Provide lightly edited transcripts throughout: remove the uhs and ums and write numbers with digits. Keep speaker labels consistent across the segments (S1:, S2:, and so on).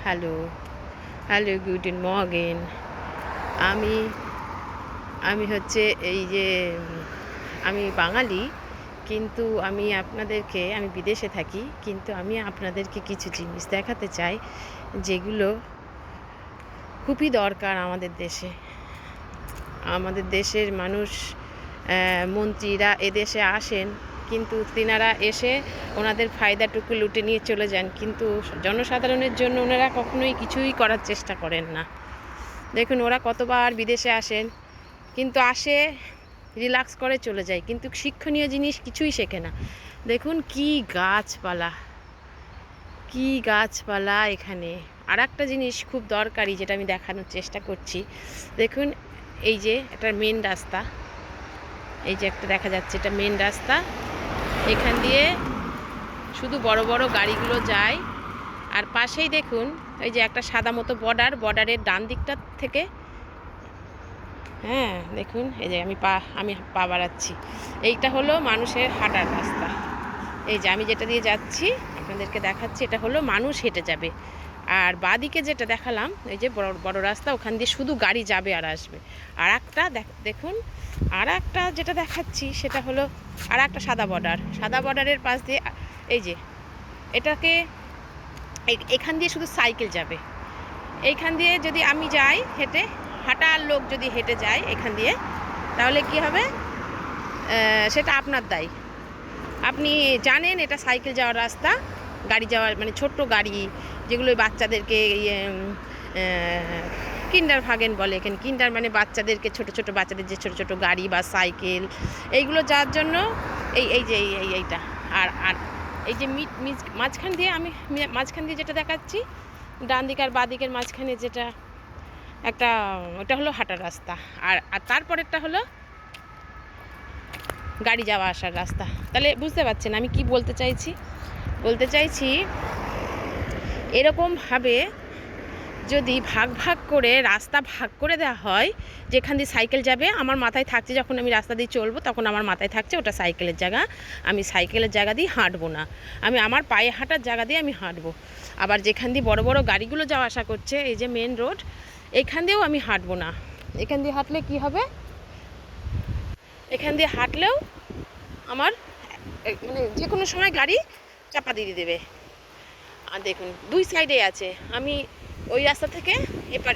S1: Hello hello গুডেন Morgan. আমি আমি হচ্ছে এই যে আমি বাঙালি, কিন্তু আমি বিদেশে থাকি, কিন্তু আমি আপনাদেরকে কিছু জিনিস দেখাতে চাই যেগুলো খুবই দরকার আমাদের দেশে। আমাদের দেশের মানুষ, মন্ত্রীরা এদেশে আসেন, কিন্তু তিনারা এসে ওনাদের ফায়দাটুকু লুটে নিয়ে চলে যান, কিন্তু জনসাধারণের জন্য ওনারা কখনোই কিছুই করার চেষ্টা করেন না। দেখুন, ওরা কতবার বিদেশে আসেন, কিন্তু আসে রিল্যাক্স করে চলে যায়, কিন্তু শিক্ষণীয় জিনিস কিছুই শেখে না। দেখুন কি গাছপালা এখানে। আর একটা জিনিস খুব দরকারি, যেটা আমি দেখানোর চেষ্টা করছি। দেখুন, এই যে একটা মেন রাস্তা, এই যে একটা দেখা যাচ্ছে, এটা মেন রাস্তা। এখান দিয়ে শুধু বড় বড় গাড়িগুলো যায়। আর পাশেই দেখুন এই যে একটা সাদা মতো বর্ডারের ডান দিকটা থেকে, হ্যাঁ দেখুন, এই যে আমি পা বাড়াচ্ছি। এইটা হলো মানুষের হাঁটার রাস্তা। এই যে আমি যেটা দিয়ে যাচ্ছি আপনাদেরকে দেখাচ্ছি, এটা হলো মানুষ হেঁটে যাবে। আর বাঁদিকে যেটা দেখালাম, এই যে বড় বড় রাস্তা, ওখান দিয়ে শুধু গাড়ি যাবে আর আসবে। আর একটা দেখুন, আর একটা যেটা দেখাচ্ছি সেটা হলো আর একটা সাদা বর্ডারের পাশ দিয়ে, এই যে এটাকে, এখান দিয়ে শুধু সাইকেল যাবে। এইখান দিয়ে যদি আমি যাই হেঁটে, হাঁটার লোক যদি হেঁটে যায় এখান দিয়ে, তাহলে কি হবে? সেটা আপনার দায়। আপনি জানেন এটা সাইকেল যাওয়ার রাস্তা, গাড়ি যাওয়ার, মানে ছোট্ট গাড়ি যেগুলো বাচ্চাদেরকে কিন্ডার ভাগেন বলে এখানে। কিন্ডার মানে বাচ্চাদেরকে, ছোট বাচ্চাদের যে ছোট গাড়ি বা সাইকেল, এইগুলো যাওয়ার জন্য এইটা। আর আর এই যে মাঝখান দিয়ে যেটা দেখাচ্ছি, ডান দিক আর বাঁ দিকের মাঝখানে যেটা একটা, ওটা হলো হাঁটার রাস্তা। আর তারপরেরটা হলো গাড়ি যাওয়া আসার রাস্তা। তাহলে বুঝতে পারছেন আমি কি বলতে চাইছি এরকমভাবে যদি ভাগ করে রাস্তা ভাগ করে দেওয়া হয়, যেখান দিয়ে সাইকেল যাবে, আমার মাথায় থাকছে, যখন আমি রাস্তা দিয়ে চলবো তখন আমার মাথায় থাকছে ওটা সাইকেলের জায়গা, আমি সাইকেলের জায়গা দিয়ে হাঁটবো না, আমি আমার পায়ে হাঁটার জায়গা দিয়ে আমি হাঁটবো। আবার যেখান দিয়ে বড় বড় গাড়িগুলো যাওয়া আসা করছে, এই যে মেন রোড, এখান দিয়েও আমি হাঁটবো না। এখান দিয়ে হাঁটলে কি হবে? এখান দিয়ে হাঁটলেও আমার মানে যে কোনো সময় গাড়ি চাপা দিয়ে দেবে। আর দেখুন দুই সাইডে আছে, আমি ওই রাস্তা থেকে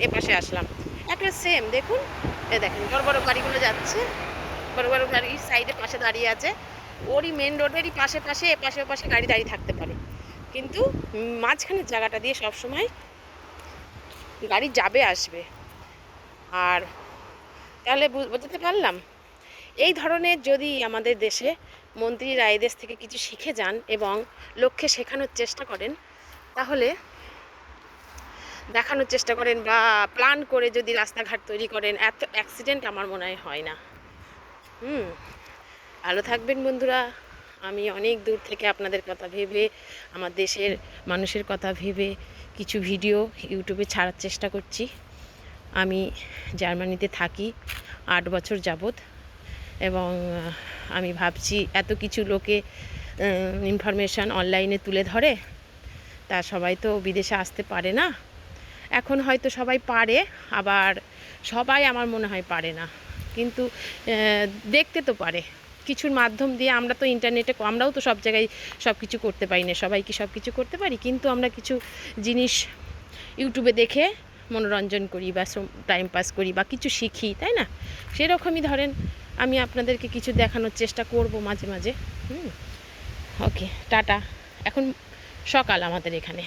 S1: এপাশে আসলাম, একটা সেম। দেখুন, দেখুন বড় বড় গাড়িগুলো যাচ্ছে, বড় বড় গাড়ি সাইডে পাশে দাঁড়িয়ে আছে। ওরই মেন রোডেরই পাশে ওপাশে গাড়ি দাঁড়িয়ে থাকতে পারে, কিন্তু মাঝখানের জায়গাটা দিয়ে সবসময় গাড়ি যাবে আসবে। আর তাহলে বুঝতে পারলাম, এই ধরনের যদি আমাদের দেশে মন্ত্রীরা এদেশ থেকে কিছু শিখে যান এবং লোককে শেখানোর চেষ্টা করেন, তাহলে দেখানোর চেষ্টা করেন বা প্ল্যান করে যদি রাস্তাঘাট তৈরি করেন, এত অ্যাক্সিডেন্ট আমার মনে হয় না। ভালো থাকবেন বন্ধুরা। আমি অনেক দূর থেকে আপনাদের কথা ভেবে, আমার দেশের মানুষের কথা ভেবে কিছু ভিডিও ইউটিউবে ছাড়ার চেষ্টা করছি। আমি জার্মানিতে থাকি 8 বছর যাবৎ, এবং আমি ভাবছি এত কিছু লোকে ইনফরমেশান অনলাইনে তুলে ধরে, তা সবাই তো বিদেশে আসতে পারে না। এখন হয়তো সবাই পারে, আবার সবাই আমার মনে হয় পারে না, কিন্তু দেখতে তো পারে কিছুর মাধ্যম দিয়ে। আমরা তো ইন্টারনেটে, আমরাও তো সব জায়গায় সব কিছু করতে পারি না, সবাই কি সব কিছু করতে পারি? কিন্তু আমরা কিছু জিনিস ইউটিউবে দেখে মনোরঞ্জন করি বা টাইম পাস করি বা কিছু শিখি, তাই না? সেরকমই ধরেন আমি আপনাদেরকে কিছু দেখানোর চেষ্টা করব মাঝে মাঝে। ওকে, টাটা। এখন সকাল আমাদের এখানে।